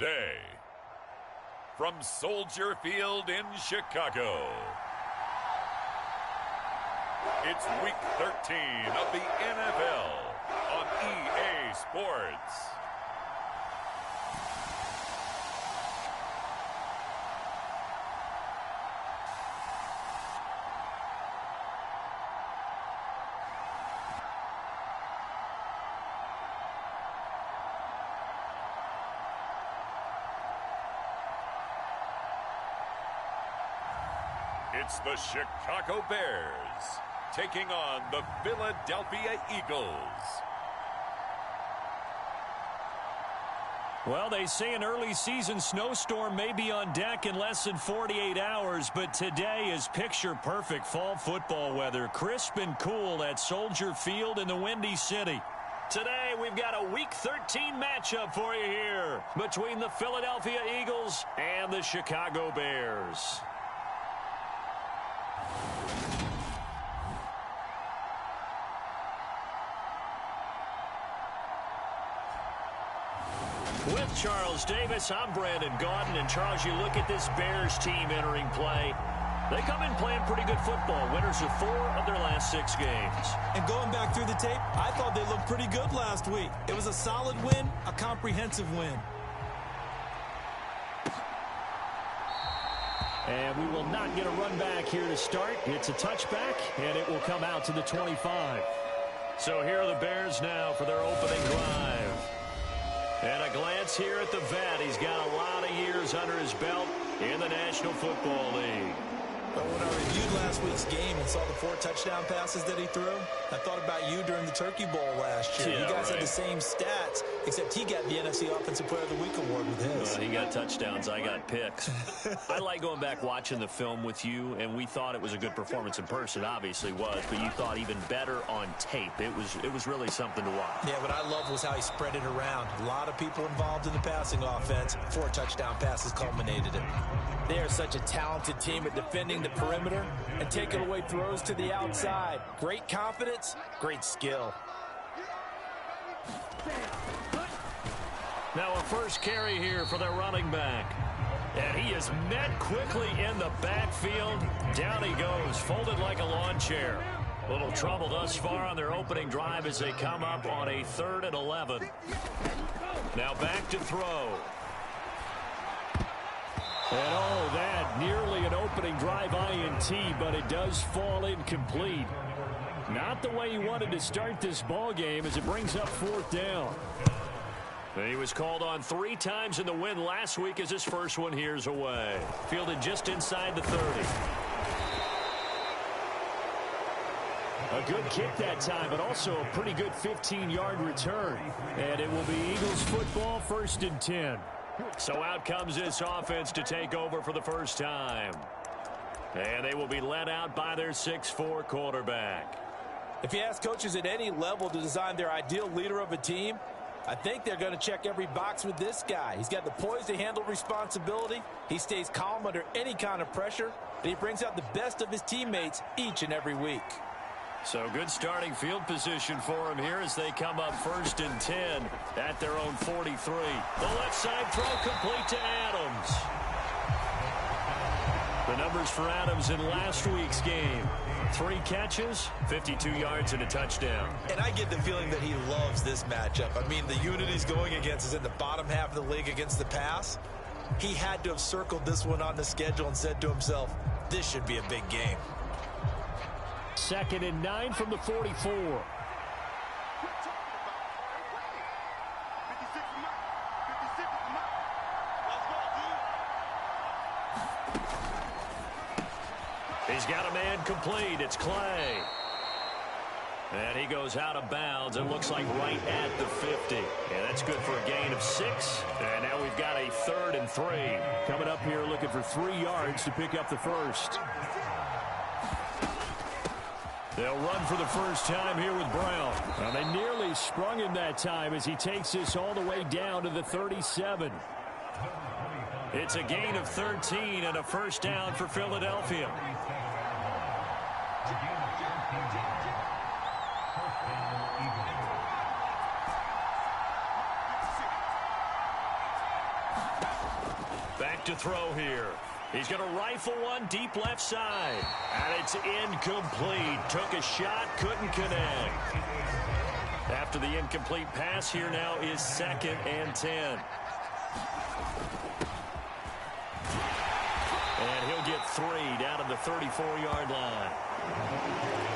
today. From Soldier Field in Chicago, it's Week 13 of the NFL on EA Sports. It's the Chicago Bears taking on the Philadelphia Eagles. Well, they say an early season snowstorm may be on deck in less than 48 hours, but today is picture-perfect fall football weather. Crisp and cool at Soldier Field in the Windy City. Today, we've got a Week 13 matchup for you here between the Philadelphia Eagles and the Chicago Bears. With Charles Davis, I'm Brandon Gaudin. And Charles, you look at this Bears team entering play. They come in playing pretty good football. Winners of 4 of their last 6 games. And going back through the tape, I thought they looked pretty good last week. It was a solid win, a comprehensive win. And we will not get a run back here to start. It's a touchback, and it will come out to the 25. So here are the Bears now for their opening drive. And a glance here at the vet. He's got a lot of years under his belt in the National Football League. But when I reviewed last week's game and saw the 4 touchdown passes that he threw, I thought about you during the Turkey Bowl last year. Yeah, you guys right. had the same stats, except he got the NFC Offensive Player of the Week award with his. He got touchdowns. I got picks. I like going back watching the film with you, and we thought it was a good performance in person. Obviously was, but you thought even better on tape. It was really something to watch. Yeah, what I loved was how he spread it around. A lot of people involved in the passing offense. 4 touchdown passes culminated it. They are such a talented team at defending the perimeter and taking away throws to the outside. Great confidence, great skill. Now a first carry here for their running back. And he is met quickly in the backfield. Down he goes, folded like a lawn chair. Little trouble thus far on their opening drive as they come up on a 3rd and 11. Now back to throw. And oh, that nearly an opening drive INT, but it does fall incomplete. Not the way he wanted to start this ball game as it brings up 4th down. And he was called on 3 times in the win last week as his first one here's away. Fielded just inside the 30. A good kick that time, but also a pretty good 15-yard return. And it will be Eagles football, 1st and 10. So out comes this offense to take over for the first time. And they will be led out by their 6'4" quarterback. If you ask coaches at any level to design their ideal leader of a team, I think they're going to check every box with this guy. He's got the poise to handle responsibility. He stays calm under any kind of pressure, and he brings out the best of his teammates each and every week. So good starting field position for him here as they come up 1st and 10 at their own 43. The left side throw complete to Adams. The numbers for Adams in last week's game. 3 catches, 52 yards, and a touchdown. And I get the feeling that he loves this matchup. I mean, the unit he's going against is in the bottom half of the league against the pass. He had to have circled this one on the schedule and said to himself, this should be a big game. 2nd and 9 from the 44. He's got a man complete. It's Clay. And he goes out of bounds. It looks like right at the 50. And that's good for a gain of 6. And now we've got a 3rd and 3. Coming up here looking for 3 yards to pick up the first. They'll run for the first time here with Brown. Well, they nearly sprung him that time as he takes this all the way down to the 37. It's a gain of 13 and a first down for Philadelphia. Back to throw here. He's going to rifle one deep left side. And it's incomplete. Took a shot, couldn't connect. After the incomplete pass, here now is 2nd and 10. And he'll get 3 down to the 34-yard line.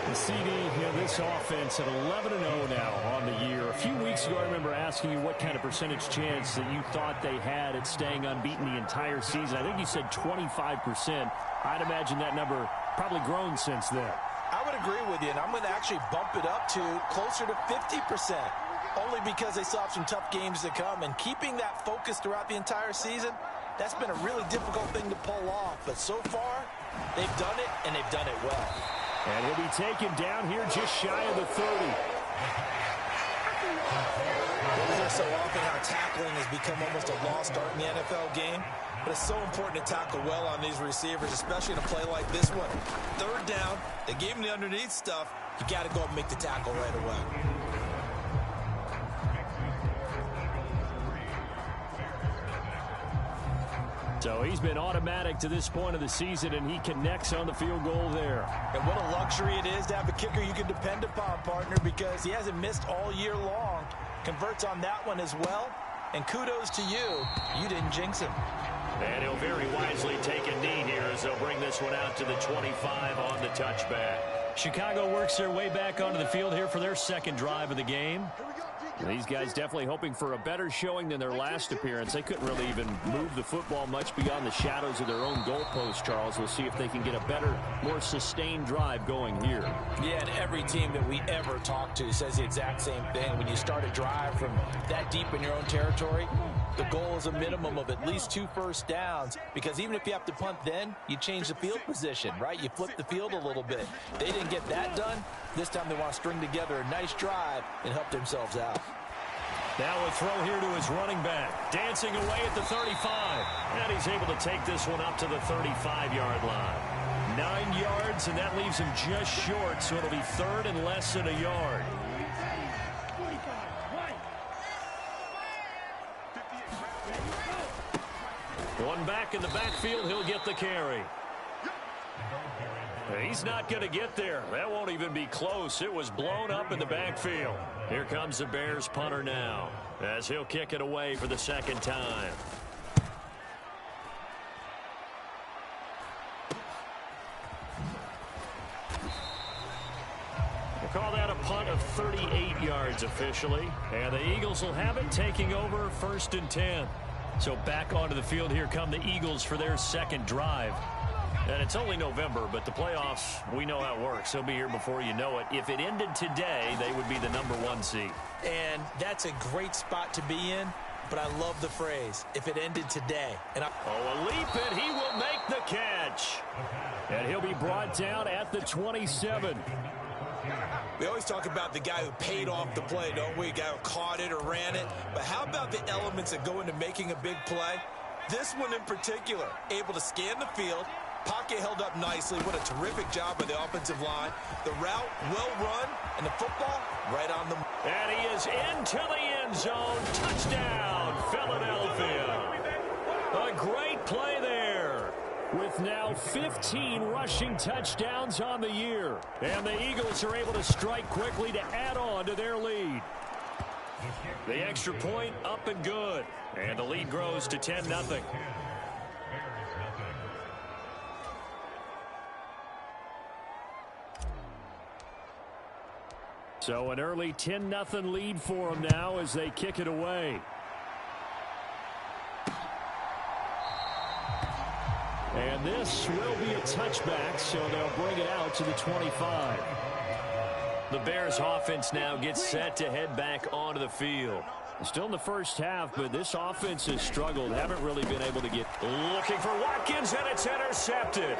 The CD, this offense at 11-0 now on the year. A few weeks ago, I remember asking you what kind of percentage chance that you thought they had at staying unbeaten the entire season. I think you said 25%. I'd imagine that number probably grown since then. I would agree with you, and I'm going to actually bump it up to closer to 50%, only because they still have some tough games to come. And keeping that focus throughout the entire season, that's been a really difficult thing to pull off. But so far, they've done it, and they've done it well. And he'll be taken down here just shy of the 30. We hear so often how tackling has become almost a lost art in the NFL game. But it's so important to tackle well on these receivers, especially in a play like this one. 3rd down, they gave him the underneath stuff. You got to go up and make the tackle right away. So he's been automatic to this point of the season, and he connects on the field goal there. And what a luxury it is to have a kicker you can depend upon, partner, because he hasn't missed all year long. Converts on that one as well. And kudos to you. You didn't jinx him. And he'll very wisely take a knee here as they'll bring this one out to the 25 on the touchback. Chicago works their way back onto the field here for their 2nd drive of the game. These guys definitely hoping for a better showing than their last appearance. They couldn't really even move the football much beyond the shadows of their own goalpost, Charles. We'll see if they can get a better, more sustained drive going here. Yeah, and every team that we ever talk to says the exact same thing. When you start a drive from that deep in your own territory, the goal is a minimum of at least 2 first downs, because even if you have to punt then, you change the field position, right? You flip the field a little bit. They didn't get that done. This time they want to string together a nice drive and help themselves out. Now a throw here to his running back. Dancing away at the 35. And he's able to take this one up to the 35-yard line. 9 yards, and that leaves him just short, so it'll be 3rd and less than a yard. One back in the backfield, he'll get the carry. He's not going to get there. That won't even be close. It was blown up in the backfield. Here comes the Bears punter now, as he'll kick it away for the 2nd time. We'll call that a punt of 38 yards officially. And the Eagles will have it, taking over 1st and 10. So back onto the field here come the Eagles for their 2nd drive. And it's only November, but the playoffs, we know how it works. They'll be here before you know it. If it ended today, they would be the #1 seed. And that's a great spot to be in, but I love the phrase, if it ended today. And a leap, and he will make the catch. And he'll be brought down at the 27. We always talk about the guy who paid off the play, don't we? A guy who caught it or ran it. But how about the elements that go into making a big play? This one in particular, able to scan the field. Pocket held up nicely. What a terrific job by the offensive line. The route, well run, and the football right on the... And he is into the end zone. Touchdown, Philadelphia. A great play there. With now 15 rushing touchdowns on the year. And the Eagles are able to strike quickly to add on to their lead. The extra point up and good. And the lead grows to 10-0. So an early 10-0 lead for them now as they kick it away. And this will be a touchback, so they'll bring it out to the 25. The Bears offense now gets set to head back onto the field. Still in the first half, but this offense has struggled. Haven't really been able to get... Looking for Watkins, and it's intercepted.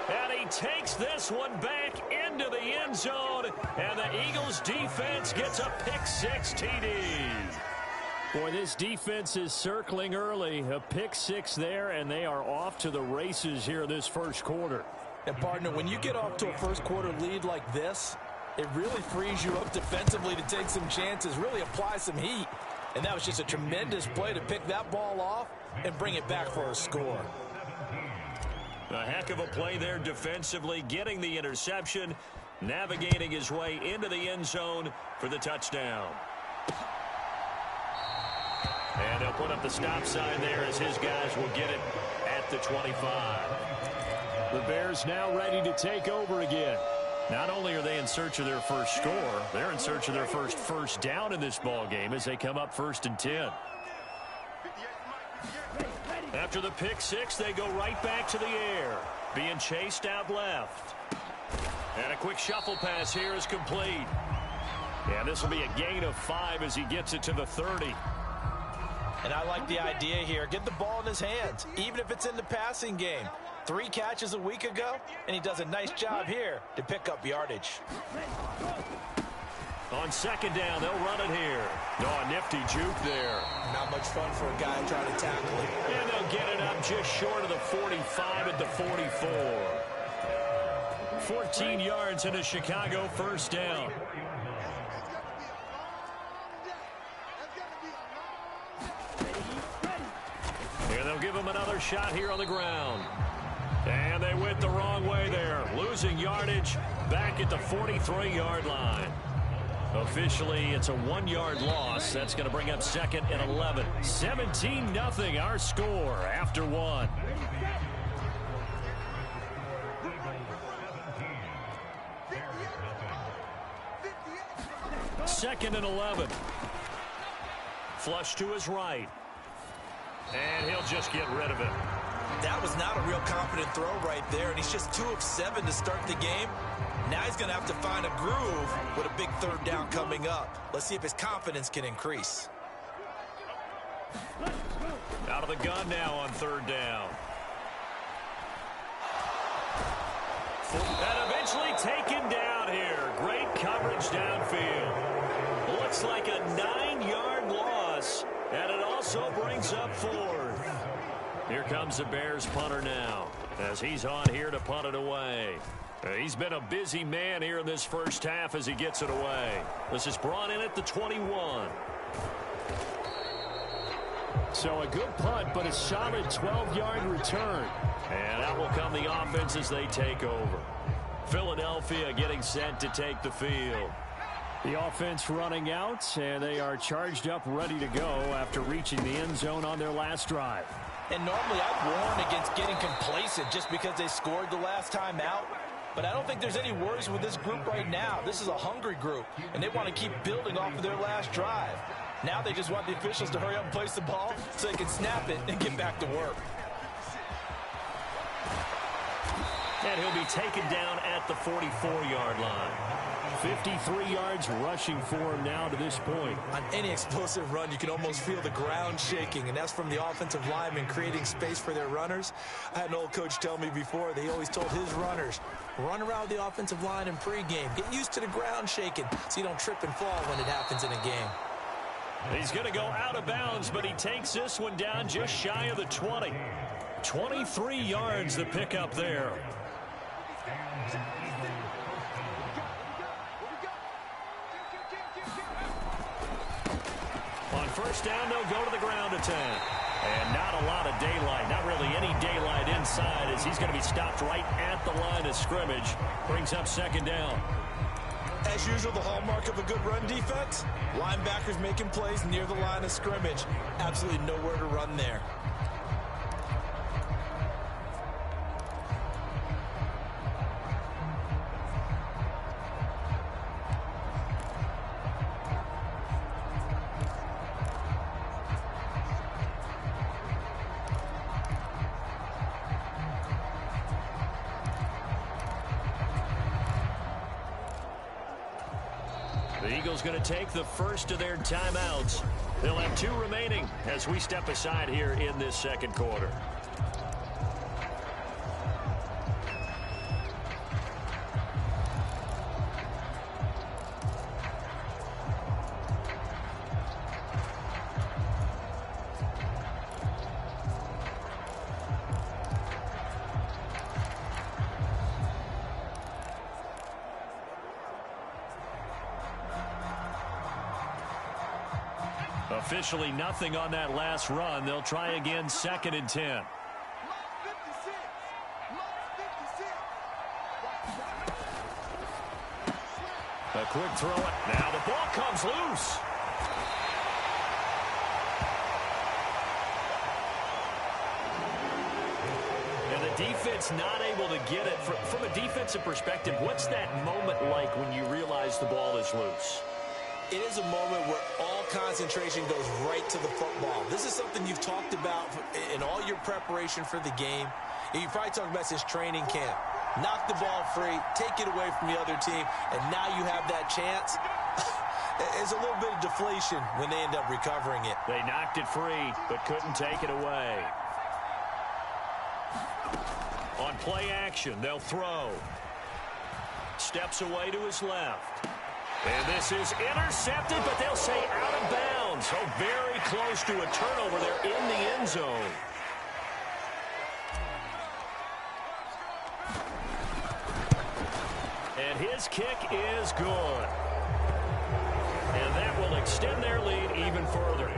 And he takes this one back into the end zone, and the Eagles defense gets a pick-6 TD. Boy, this defense is circling early. A pick-6 there, and they are off to the races here this first quarter. And, partner, when you get off to a first-quarter lead like this, it really frees you up defensively to take some chances, really apply some heat. And that was just a tremendous play to pick that ball off and bring it back for a score. A heck of a play there defensively, getting the interception, navigating his way into the end zone for the touchdown. And they'll put up the stop sign there as his guys will get it at the 25. The Bears now ready to take over again. Not only are they in search of their first score, they're in search of their first down in this ball game as they come up 1st and 10. After the pick six, they go right back to the air, being chased out left. And a quick shuffle pass here is complete. And this will be a gain of 5 as he gets it to the 30. And I like the idea here. Get the ball in his hands, even if it's in the passing game. 3 catches a week ago, and he does a nice job here to pick up yardage. On 2nd down, they'll run it here. Oh, a nifty juke there. Not much fun for a guy trying to tackle it. And they'll get it up just short of the 45 at the 44. 14 yards into Chicago, 1st down. And they'll give him another shot here on the ground. And they went the wrong way there. Losing yardage back at the 43-yard line. Officially, it's a 1-yard loss. That's going to bring up 2nd and 11. 17-0 our score after 1. Second and 11. Flush to his right. And he'll just get rid of it. That was not a real confident throw right there, and he's just 2 of 7 to start the game. Now he's going to have to find a groove with a big 3rd down coming up. Let's see if his confidence can increase. Out of the gun now on 3rd down. And eventually taken down here. Great coverage downfield. Looks like a 9-yard loss, and it also brings up 4th. Here comes the Bears punter now as he's on here to punt it away. He's been a busy man here in this first half as he gets it away. This is brought in at the 21. So a good punt, but a solid 12-yard return. And out will come the offense as they take over. Philadelphia getting set to take the field. The offense running out, and they are charged up, ready to go after reaching the end zone on their last drive. And normally I'd warn against getting complacent just because they scored the last time out. But I don't think there's any worries with this group right now. This is a hungry group, and they want to keep building off of their last drive. Now they just want the officials to hurry up and place the ball so they can snap it and get back to work. And he'll be taken down at the 44-yard line. 53 yards rushing for him now to this point. On any explosive run, you can almost feel the ground shaking, and that's from the offensive linemen creating space for their runners. I had an old coach tell me before, they always told his runners, run around the offensive line in pregame. Get used to the ground shaking so you don't trip and fall when it happens in a game. He's going to go out of bounds, but he takes this one down just shy of the 20. 23 yards the pickup there. On 1st down, they'll go to the ground attack. And not a lot of daylight, not really any daylight inside as he's going to be stopped right at the line of scrimmage. Brings up 2nd down. As usual, the hallmark of a good run defense, linebackers making plays near the line of scrimmage. Absolutely nowhere to run there. The Eagles going to take the first of their timeouts. They'll have 2 remaining as we step aside here in this 2nd quarter. Officially nothing on that last run. They'll try again, 2nd and 10. A quick throw. Now the ball comes loose. And the defense not able to get it. From a defensive perspective, what's that moment like when you realize the ball is loose? It is a moment where all concentration goes right to the football. This is something you've talked about in all your preparation for the game. And you probably talked about since training camp. Knock the ball free, take it away from the other team, and now you have that chance. There's a little bit of deflation when they end up recovering it. They knocked it free, but couldn't take it away. On play action, they'll throw. Steps away to his left. And this is intercepted, but they'll say out of bounds. So very close to a turnover there in the end zone. And his kick is good. And that will extend their lead even further.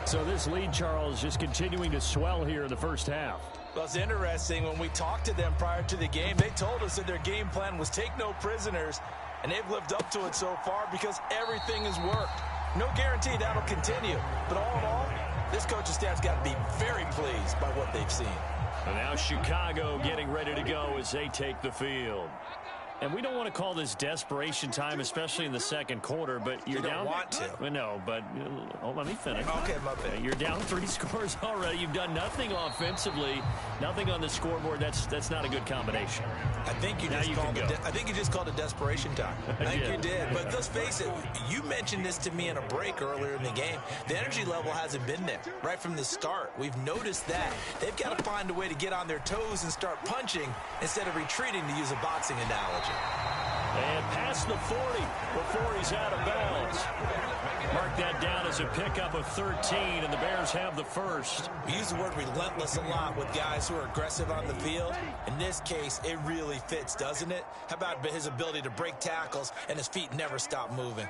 So this lead, Charles, just continuing to swell here in the first half. Well, it's interesting. When we talked to them prior to the game, they told us that their game plan was take no prisoners, and they've lived up to it so far because everything has worked. No guarantee that'll continue. But all in all, this coaching staff's got to be very pleased by what they've seen. And now Chicago getting ready to go as they take the field. And we don't want to call this desperation time, especially in the second quarter, but you're down. You don't want to. No, but let me finish. Okay, my bad. You're down 3 scores already. You've done nothing offensively, nothing on the scoreboard. That's not a good combination. I think you just called it desperation time. I think you did. But let's face it, you mentioned this to me in a break earlier in the game. The energy level hasn't been there right from the start. We've noticed that. They've got to find a way to get on their toes and start punching instead of retreating, to use a boxing analogy. And past the 40 before he's out of bounds. Mark that down as a pickup of 13, and the Bears have the first. We use the word relentless a lot with guys who are aggressive on the field. In this case, it really fits, doesn't it? How about his ability to break tackles and his feet never stop moving?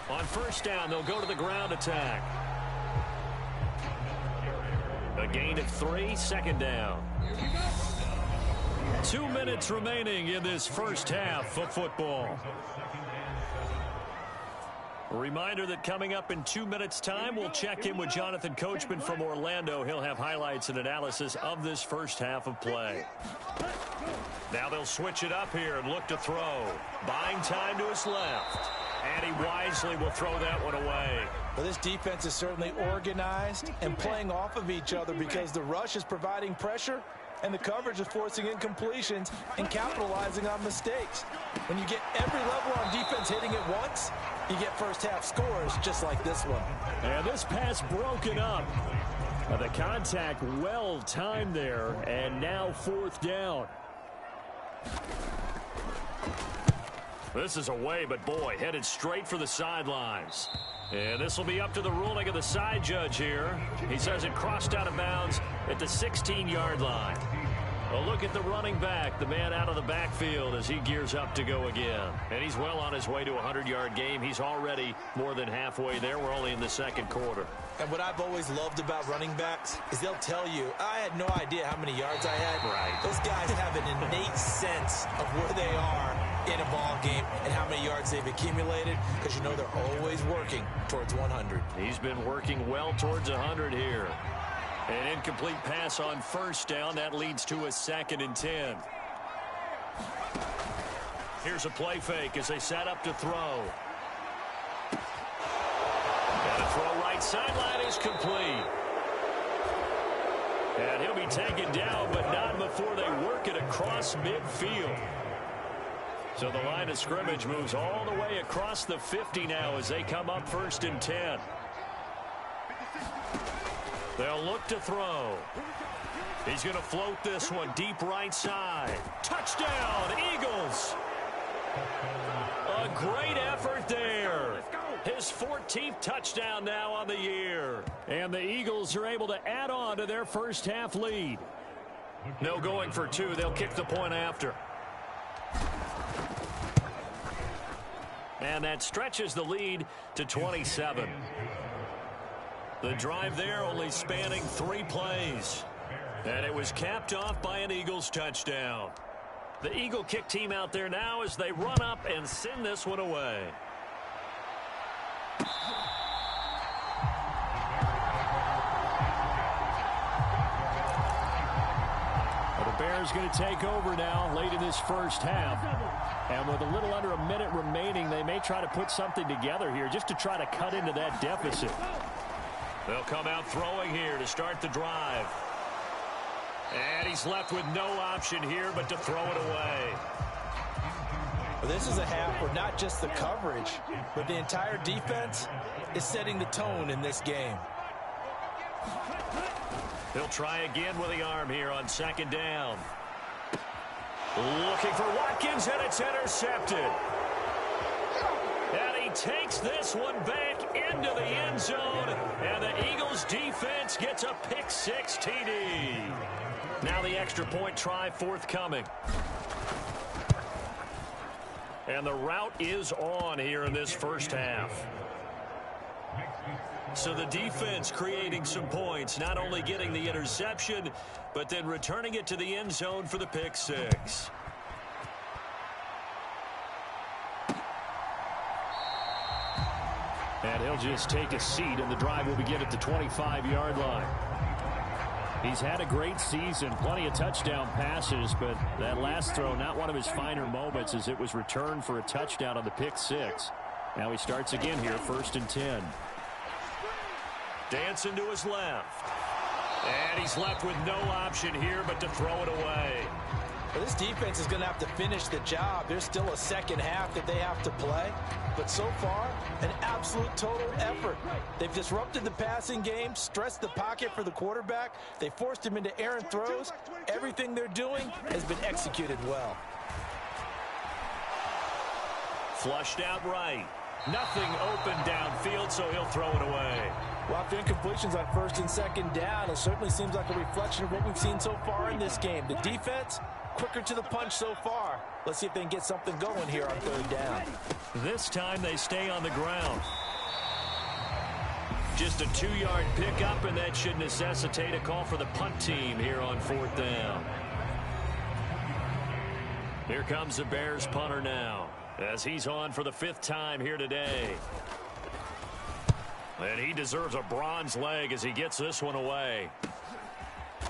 On first down, they'll go to the ground attack. A gain of 3, 2nd down. 2 minutes remaining in this first half of football. A reminder that coming up in 2 minutes' time, we'll check in with Jonathan Coachman from Orlando. He'll have highlights and analysis of this first half of play. Now they'll switch it up here and look to throw. Buying time to his left. And he wisely will throw that one away. Well, this defense is certainly organized and playing off of each other because the rush is providing pressure and the coverage is forcing incompletions and capitalizing on mistakes. When you get every level on defense hitting it once, you get first half scores just like this one. And this pass broken up. The contact well timed there, and now 4th down. This is away, but boy, headed straight for the sidelines. And this will be up to the ruling of the side judge here. He says it crossed out of bounds at the 16-yard line. A look at the running back, the man out of the backfield as he gears up to go again. And he's well on his way to a 100-yard game. He's already more than halfway there. We're only in the second quarter. And what I've always loved about running backs is they'll tell you, I had no idea how many yards I had. Right. Those guys have an innate sense of where they are in a ball game and how many yards they've accumulated, because you know they're always working towards 100. He's been working well towards 100 here. An incomplete pass on first down. That leads to a 2nd and 10. Here's a play fake as they set up to throw. And a throw right sideline is complete. And he'll be taken down, but not before they work it across midfield. So the line of scrimmage moves all the way across the 50 now as they come up 1st and 10. They'll look to throw. He's going to float this one deep right side. Touchdown, Eagles. A great effort there. His 14th touchdown now on the year. And the Eagles are able to add on to their first half lead. No going for 2. They'll kick the point after. And that stretches the lead to 27. The drive there only spanning 3 plays. And it was capped off by an Eagles touchdown. The Eagle kick team out there now as they run up and send this one away. The Bears going to take over now late in this first half. And with a little under a minute remaining, they may try to put something together here just to try to cut into that deficit. They'll come out throwing here to start the drive. And he's left with no option here but to throw it away. Well, this is a half where not just the coverage, but the entire defense is setting the tone in this game. He'll try again with the arm here on second down. Looking for Watkins, and it's intercepted. And he takes this one back into the end zone, and the Eagles defense gets a pick-6 TD. Now the extra point try forthcoming. And the route is on here in this first half. So the defense creating some points, not only getting the interception, but then returning it to the end zone for the pick-6. And he'll just take a seat, and the drive will begin at the 25-yard line. He's had a great season, plenty of touchdown passes, but that last throw, not one of his finer moments, as it was returned for a touchdown on the pick-6. Now he starts again here, 1st and 10. Dancing to his left. And he's left with no option here but to throw it away. Well, this defense is going to have to finish the job. There's still a second half that they have to play. But so far, an absolute total effort. They've disrupted the passing game, stressed the pocket for the quarterback. They forced him into errant throws. Everything they're doing has been executed well. Flushed out right. Nothing open downfield, so he'll throw it away. Well, after incompletions on 1st and 2nd down, it certainly seems like a reflection of what we've seen so far in this game. The defense, quicker to the punch so far. Let's see if they can get something going here on 3rd down. This time they stay on the ground. Just a 2-yard pickup, and that should necessitate a call for the punt team here on 4th down. Here comes the Bears punter now, as he's on for the 5th time here today. And he deserves a bronze leg as he gets this one away.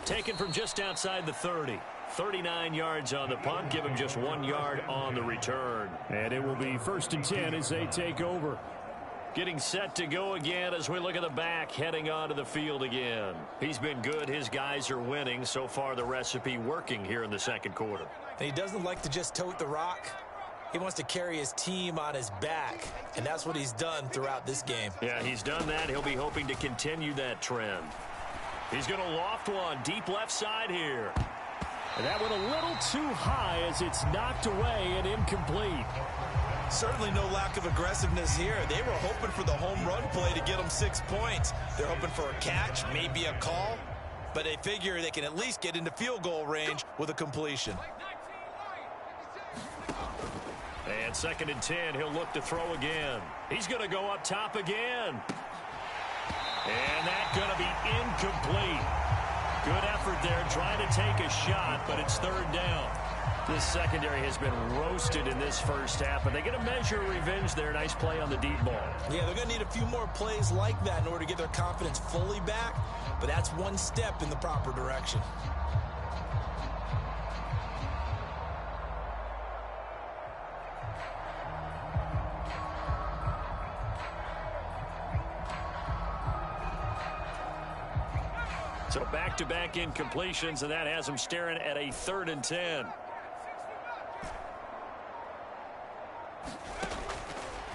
Taken from just outside the 30. 39 yards on the punt. Give him just 1 yard on the return. And it will be 1st and 10 as they take over. Getting set to go again as we look at the back heading onto the field again. He's been good. His guys are winning. So far the recipe working here in the 2nd quarter. And he doesn't like to just tote the rock. He wants to carry his team on his back, and that's what he's done throughout this game. Yeah, he's done that. He'll be hoping to continue that trend. He's going to loft one deep left side here. And that went a little too high as it's knocked away and incomplete. Certainly no lack of aggressiveness here. They were hoping for the home run play to get them 6 points. They're hoping for a catch, maybe a call, but they figure they can at least get into field goal range with a completion. And 2nd and 10, he'll look to throw again. He's going to go up top again. And that's going to be incomplete. Good effort there, trying to take a shot, but it's 3rd down. This secondary has been roasted in this first half, but they get a measure of revenge there. Nice play on the deep ball. Yeah, they're going to need a few more plays like that in order to get their confidence fully back, but that's one step in the proper direction. So back-to-back incompletions, and that has them staring at a 3rd and 10.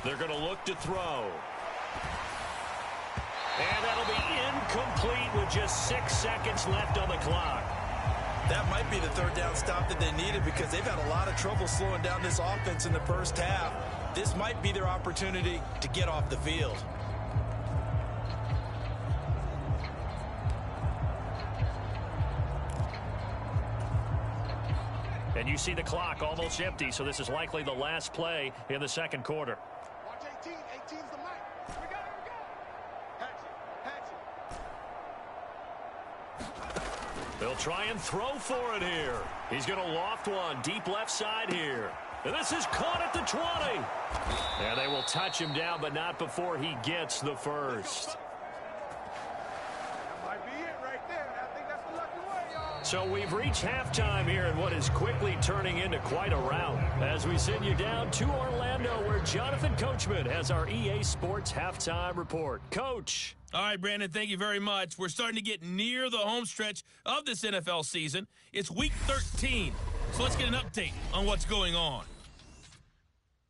They're going to look to throw. And that'll be incomplete with just 6 seconds left on the clock. That might be the 3rd down stop that they needed because they've had a lot of trouble slowing down this offense in the first half. This might be their opportunity to get off the field. And you see the clock almost empty, so this is likely the last play in the 2nd quarter. They'll try and throw for it here. He's going to loft one deep left side here. And this is caught at the 20. And they will touch him down, but not before he gets the first. So we've reached halftime here in what is quickly turning into quite a rout. As we send you down to Orlando, where Jonathan Coachman has our EA Sports halftime report. Coach. All right, Brandon, thank you very much. We're starting to get near the home stretch of this NFL season. It's Week 13, so let's get an update on what's going on.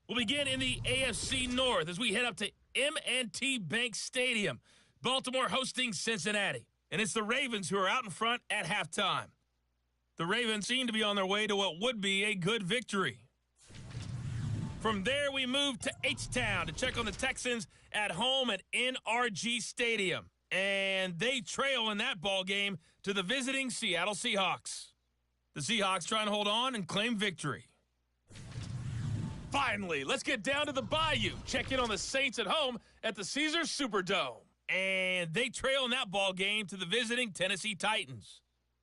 We'll begin in the AFC North as we head up to M&T Bank Stadium. Baltimore hosting Cincinnati. And it's the Ravens who are out in front at halftime. The Ravens seem to be on their way to what would be a good victory. From there, we move to H-Town to check on the Texans at home at NRG Stadium. And they trail in that ball game to the visiting Seattle Seahawks. The Seahawks trying to hold on and claim victory. Finally, let's get down to the Bayou. Check in on the Saints at home at the Caesars Superdome. And they trail in that ball game to the visiting Tennessee Titans.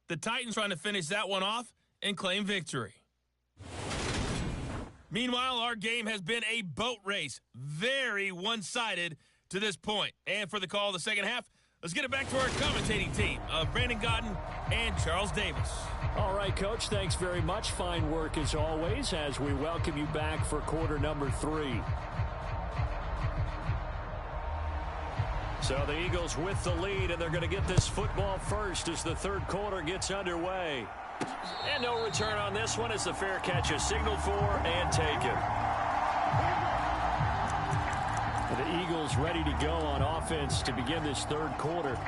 The Titans trying to finish that one off and claim victory. Meanwhile, our game has been a boat race. Very one-sided to this point. And for the call of the second half, let's get it back to our commentating team of Brandon Gaudin and Charles Davis. All right, Coach, thanks very much. Fine work as always as we welcome you back for quarter number 3. So the Eagles with the lead, and they're going to get this football first as the third quarter gets underway. And no return on this one as the fair catch is signaled for and taken. The Eagles ready to go on offense to begin this third quarter.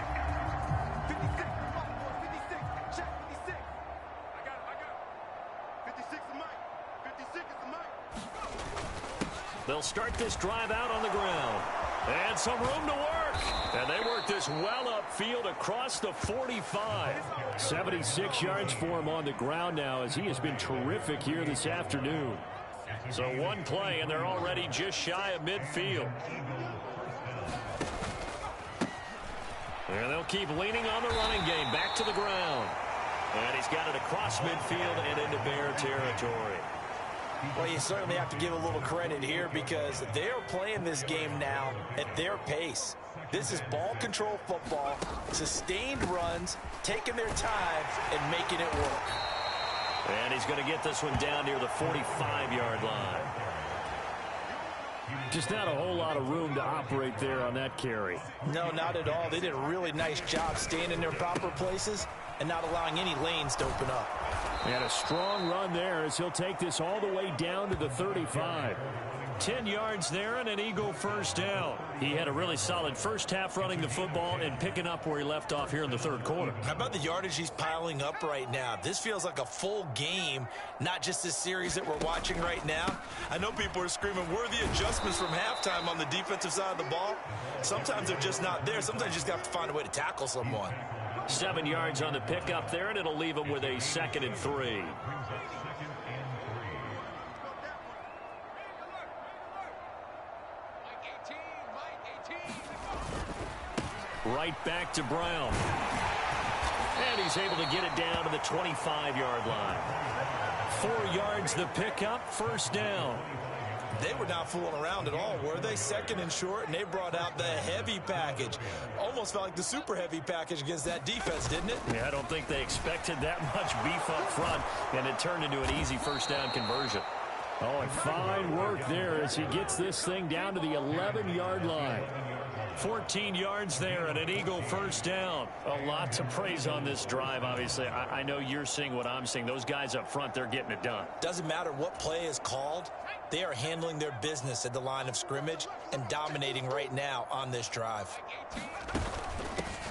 They'll start this drive out on the ground. And some room to work. And they work this well upfield across the 45. 76 yards for him on the ground now as he has been terrific here this afternoon. So one play, and they're already just shy of midfield. And they'll keep leaning on the running game. Back to the ground. And he's got it across midfield and into Bear territory. Well, you certainly have to give a little credit here because they're playing this game now at their pace. This is ball control football, sustained runs, taking their time and making it work. And he's going to get this one down near the 45-yard line. Just not a whole lot of room to operate there on that carry. No, not at all. They did a really nice job staying in their proper places and not allowing any lanes to open up. And a strong run there as he'll take this all the way down to the 35. 10 yards there and an Eagle first down. He had a really solid first half running the football and picking up where he left off here in the third quarter. How about the yardage he's piling up right now? This feels like a full game, not just this series that we're watching right now. I know people are screaming, worthy adjustments from halftime on the defensive side of the ball. Sometimes they're just not there. Sometimes you just got to find a way to tackle someone. 7 yards on the pickup there, and it'll leave him with a 2nd and 3. Right back to Brown. And he's able to get it down to the 25-yard line. 4 yards the pickup, first down. They were not fooling around at all, were they? 2nd and short, and they brought out the heavy package. Almost felt like the super heavy package against that defense, didn't it? Yeah, I don't think they expected that much beef up front, and it turned into an easy first down conversion. Oh, and fine work there as he gets this thing down to the 11-yard line. 14 yards there and an Eagle first down. A lot to praise on this drive, obviously. I know you're seeing what I'm seeing. Those guys up front, they're getting it done. Doesn't matter what play is called. They are handling their business at the line of scrimmage and dominating right now on this drive.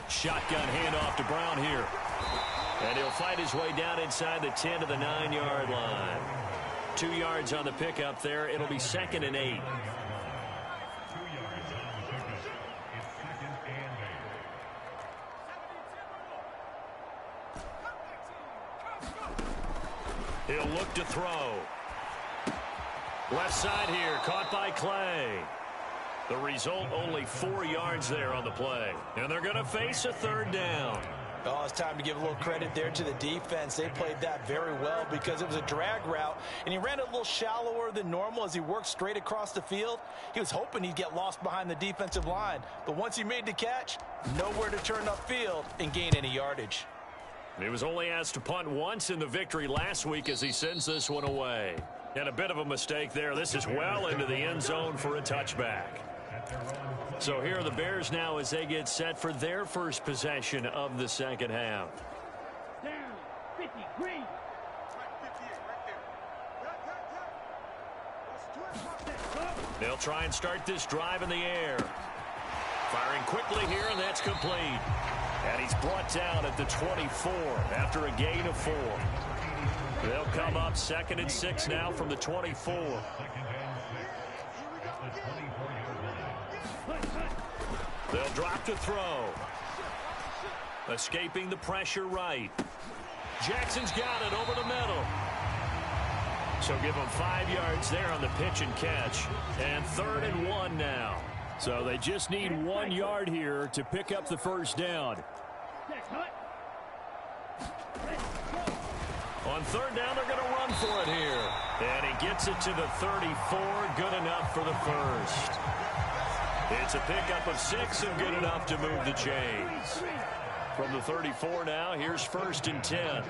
Shotgun handoff to Brown here. And he'll fight his way down inside the 10 to the 9-yard line. 2 yards on the pickup there. It'll be 2nd and 8. He'll look to throw. Left side here, caught by Clay. The result, only 4 yards there on the play. And they're going to face a third down. Oh, it's time to give a little credit there to the defense. They played that very well because it was a drag route, and he ran it a little shallower than normal as he worked straight across the field. He was hoping he'd get lost behind the defensive line, but once he made the catch, nowhere to turn upfield and gain any yardage. He was only asked to punt once in the victory last week as he sends this one away. And a bit of a mistake there. This is well into the end zone for a touchback. So here are the Bears now as they get set for their first possession of the second half. Down, 50, green. They'll try and start this drive in the air. Firing quickly here, and that's complete. And he's brought down at the 24 after a gain of 4. They'll come up 2nd and 6 now from the 24. They'll drop to throw. Escaping the pressure right. Jackson's got it over the middle. So give him 5 yards there on the pitch and catch. And 3rd and 1 now. So they just need 1 yard here to pick up the first down. On 3rd down, they're going to run for it here. And he gets it to the 34. Good enough for the first. It's a pickup of 6 and good enough to move the chains. From the 34 now, here's 1st and 10.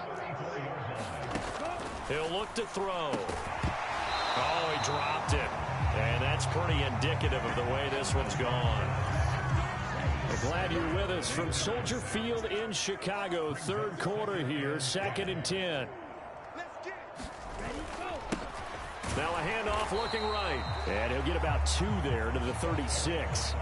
He'll look to throw. Oh, he dropped it. And that's pretty indicative of the way this one's gone. We're glad you're with us from Soldier Field in Chicago. 3rd quarter here, 2nd and 10. Now a handoff looking right. And he'll get about 2 there to the 36.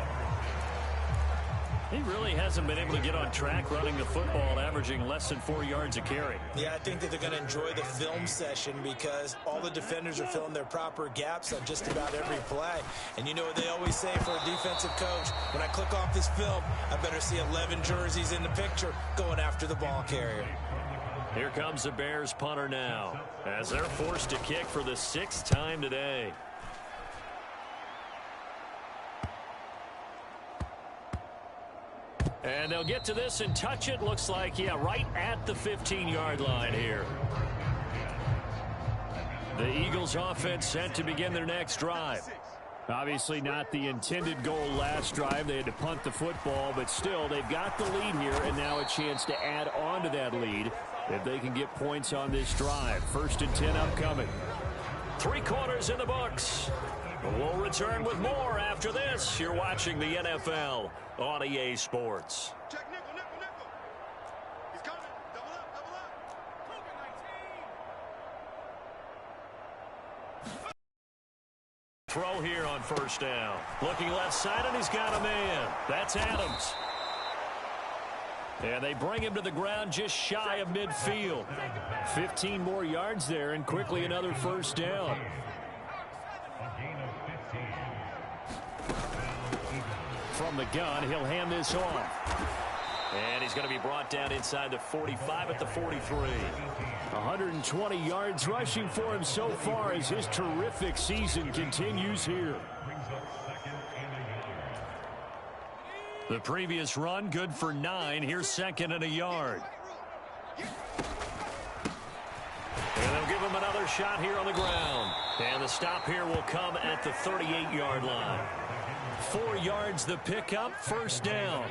He really hasn't been able to get on track running the football, averaging less than 4 yards a carry. Yeah, I think that they're going to enjoy the film session because all the defenders are filling their proper gaps on just about every play. And you know what they always say for a defensive coach? When I click off this film, I better see 11 jerseys in the picture going after the ball carrier. Here comes the Bears punter now as they're forced to kick for the 6th time today. And they'll get to this and touch it. Looks like, yeah, right at the 15-yard line here. The Eagles offense set to begin their next drive. Obviously not the intended goal last drive. They had to punt the football, but still they've got the lead here and now a chance to add on to that lead if they can get points on this drive. 1st and 10 upcoming. 3 quarters in the books. We'll return with more after this. You're watching the NFL on EA Sports. Check nickel, nickel, nickel. He's coming. Double up, double up. Throw here on 1st down. Looking left side, and he's got a man. That's Adams. And they bring him to the ground just shy of midfield. 15 more yards there, and quickly another 1st down. From the gun, he'll hand this off. And he's going to be brought down inside the 45 at the 43. 120 yards rushing for him so far as his terrific season continues here. The previous run good for 9. Here's 2nd and a yard. And they'll give him another shot here on the ground. And the stop here will come at the 38-yard line. 4 yards the pickup, 1st down.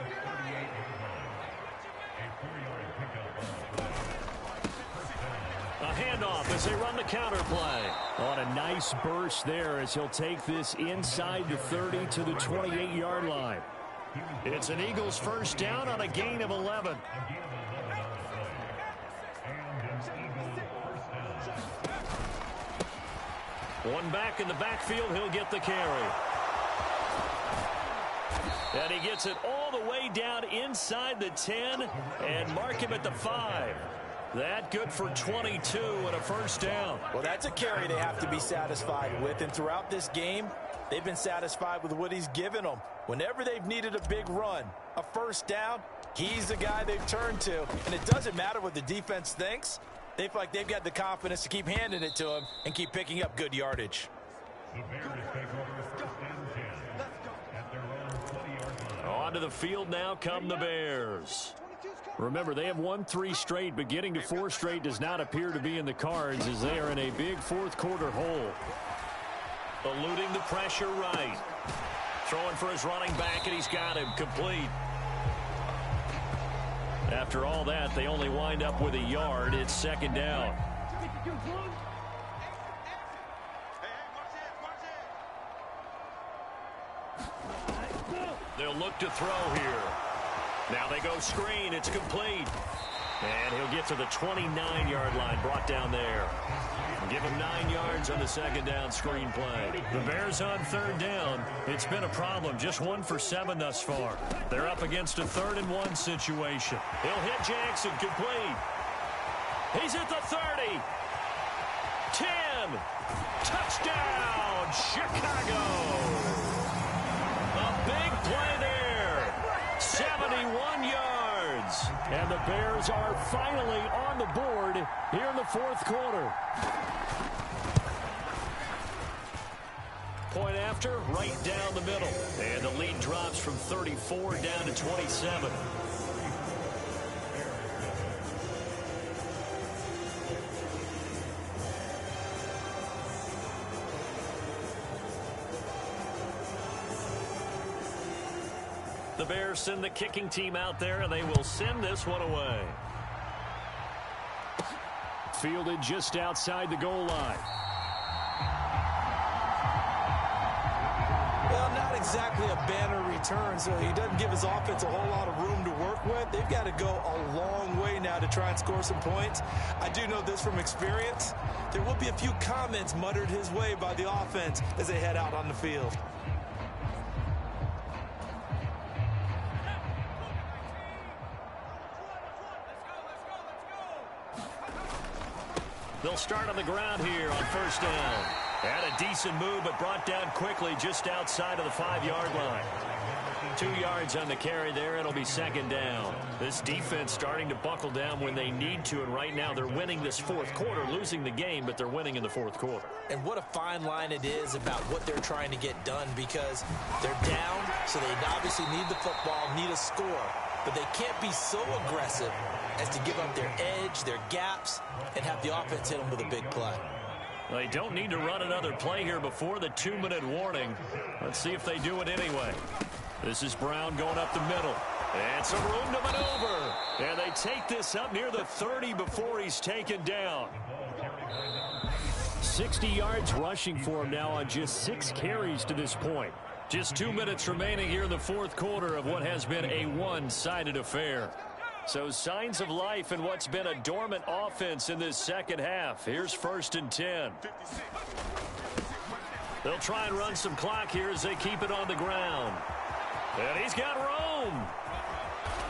A handoff as they run the counter play. On a nice burst there as he'll take this inside the 30 to the 28-yard line. It's an Eagles 1st down on a gain of 11. One back in the backfield, he'll get the carry. And he gets it all the way down inside the 10 and mark him at the 5. That good for 22 and a 1st down. Well, that's a carry they have to be satisfied with. And throughout this game, they've been satisfied with what he's given them. Whenever they've needed a big run, a 1st down, he's the guy they've turned to. And it doesn't matter what the defense thinks. They feel like they've got the confidence to keep handing it to him and keep picking up good yardage. Onto the field now come the Bears. Remember, they have won 3 straight, but getting to 4 straight does not appear to be in the cards as they are in a big fourth-quarter hole. Eluding the pressure right. Throwing for his running back, and he's got him complete. After all that, they only wind up with a yard. It's second down. They'll look to throw here. Now they go screen. It's complete. And he'll get to the 29-yard line, brought down there. Give him 9 yards on the second down screen play. The Bears on third down. It's been a problem. Just 1 for 7 thus far. They're up against a 3rd-and-1 situation. He'll hit Jackson complete. He's at the 30. 10. Touchdown, Chicago. A big play there. 71 yards. And the Bears are finally on the board here in the fourth quarter. Point after, right down the middle. And the lead drops from 34 down to 27. The Bears send the kicking team out there, and they will send this one away. Fielded just outside the goal line. Well, not exactly a banner return, so he doesn't give his offense a whole lot of room to work with. They've got to go a long way now to try and score some points. I do know this from experience. There will be a few comments muttered his way by the offense as they head out on the field. They'll start on the ground here on first down. Had a decent move, but brought down quickly just outside of the 5-yard line. 2 yards on the carry there. It'll be second down. This defense starting to buckle down when they need to, and right now they're winning this fourth quarter, losing the game, but they're winning in the fourth quarter. And what a fine line it is about what they're trying to get done, because they're down, so they obviously need the football, need a score, but they can't be so aggressive as to give up their edge, their gaps, and have the offense hit them with a big play. They don't need to run another play here before the 2-minute warning. Let's see if they do it anyway. This is Brown going up the middle. And some room to maneuver. And they take this up near the 30 before he's taken down. 60 yards rushing for him now on just 6 carries to this point. Just 2 minutes remaining here in the fourth quarter of what has been a one-sided affair. So signs of life in what's been a dormant offense in this second half. Here's 1st and 10. They'll try and run some clock here as they keep it on the ground. And he's got room.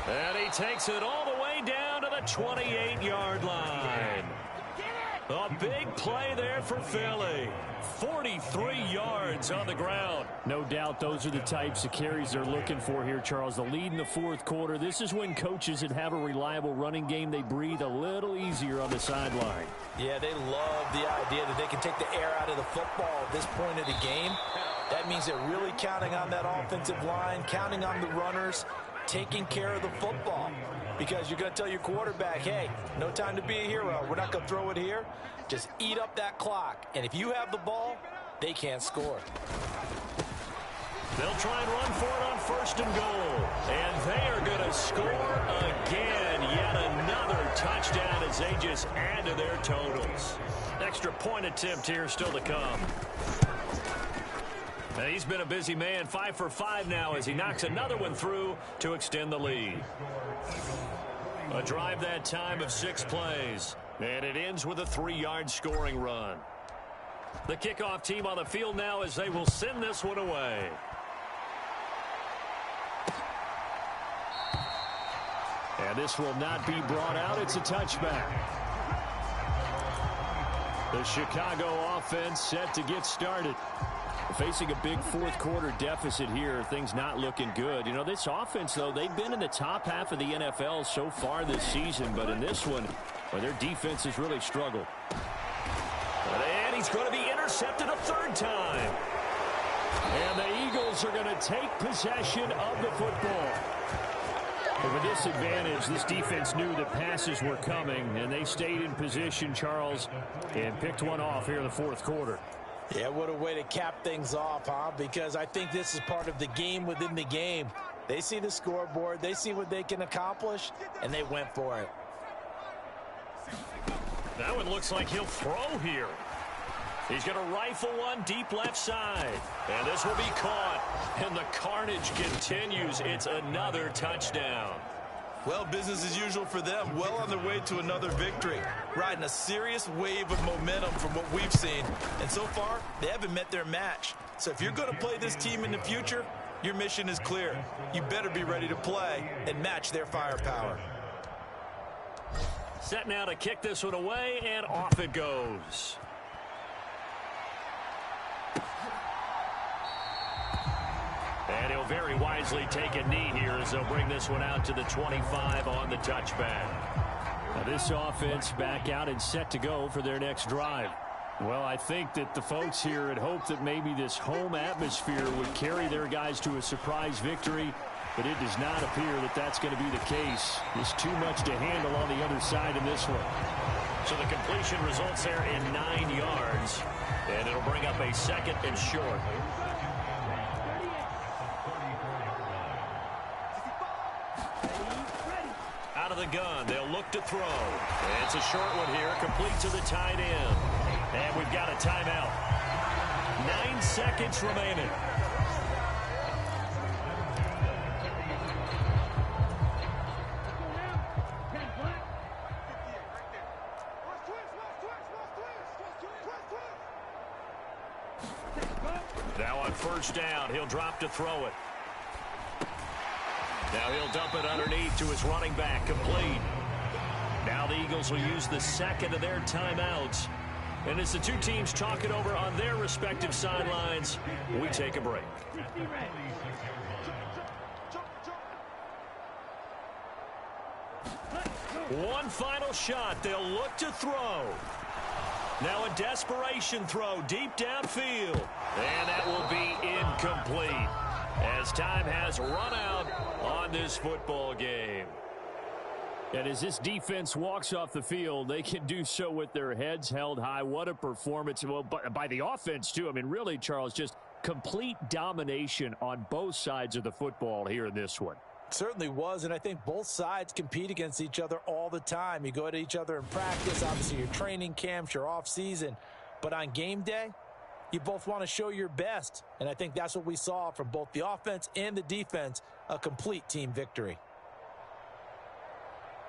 And he takes it all the way down to the 28-yard line. A big play there for Philly. 43 yards on the ground. No doubt those are the types of carries they're looking for here, Charles. The lead in the fourth quarter. This is when coaches that have a reliable running game, they breathe a little easier on the sideline. Yeah, they love the idea that they can take the air out of the football at this point of the game. That means they're really counting on that offensive line, counting on the runners, taking care of the football. Because you're going to tell your quarterback, hey, no time to be a hero. We're not going to throw it here. Just eat up that clock. And if you have the ball, they can't score. They'll try and run for it on 1st and goal. And they are going to score again. Yet another touchdown as they just add to their totals. Extra point attempt here still to come. And he's been a busy man. 5 for 5 now as he knocks another one through to extend the lead. A drive that time of 6 plays. And it ends with a 3-yard scoring run. The kickoff team on the field now as they will send this one away. And this will not be brought out. It's a touchback. The Chicago offense set to get started. Facing a big fourth quarter deficit here, things not looking good. You know, this offense, though, they've been in the top half of the NFL so far this season, but in this one, well, their defense has really struggled. And he's going to be intercepted a 3rd time. And the Eagles are going to take possession of the football. But with disadvantage. This defense knew that passes were coming, and they stayed in position, Charles, and picked one off here in the fourth quarter. Yeah, what a way to cap things off, huh? Because I think this is part of the game within the game. They see the scoreboard, they see what they can accomplish, and they went for it. That one looks like he'll throw here. He's going to rifle one deep left side. And this will be caught. And the carnage continues. It's another touchdown. Well, business as usual for them. Well on their way to another victory. Riding a serious wave of momentum from what we've seen. And so far, they haven't met their match. So if you're going to play this team in the future, your mission is clear. You better be ready to play and match their firepower. Set now to kick this one away, and off it goes. And he'll very wisely take a knee here as they'll bring this one out to the 25 on the touchback. Now this offense back out and set to go for their next drive. Well, I think that the folks here had hoped that maybe this home atmosphere would carry their guys to a surprise victory, but it does not appear that that's going to be the case. There's too much to handle on the other side in this one. So the completion results there in 9 yards, and it'll bring up a second and short. Out of the gun, they'll look to throw. And it's a short one here, complete to the tight end. And we've got a timeout. 9 seconds remaining. Now on first down, he'll drop to throw it. Now he'll dump it underneath to his running back, complete. Now the Eagles will use the second of their timeouts. And as the two teams talk it over on their respective sidelines, we take a break. One final shot. They'll look to throw. Now a desperation throw deep downfield. And that will be incomplete as time has run out on this football game. And as this defense walks off the field, they can do so with their heads held high. What a performance. Well, by the offense, too. I mean, really, Charles, just complete domination on both sides of the football here in this one. Certainly was, and I think both sides compete against each other all the time. You go at each other in practice, obviously your training camps, your off-season. But on game day, you both want to show your best. And I think that's what we saw from both the offense and the defense, a complete team victory.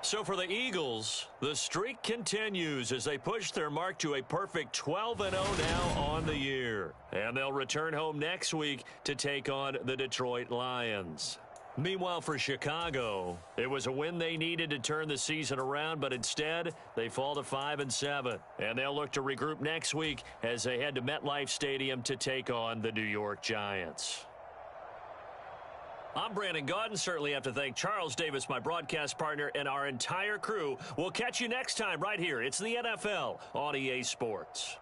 So for the Eagles, the streak continues as they push their mark to a perfect 12-0 now on the year. And they'll return home next week to take on the Detroit Lions. Meanwhile, for Chicago, it was a win they needed to turn the season around, but instead they fall to 5-7. And they'll look to regroup next week as they head to MetLife Stadium to take on the New York Giants. I'm Brandon Gaudin. Certainly have to thank Charles Davis, my broadcast partner, and our entire crew. We'll catch you next time right here. It's the NFL on EA Sports.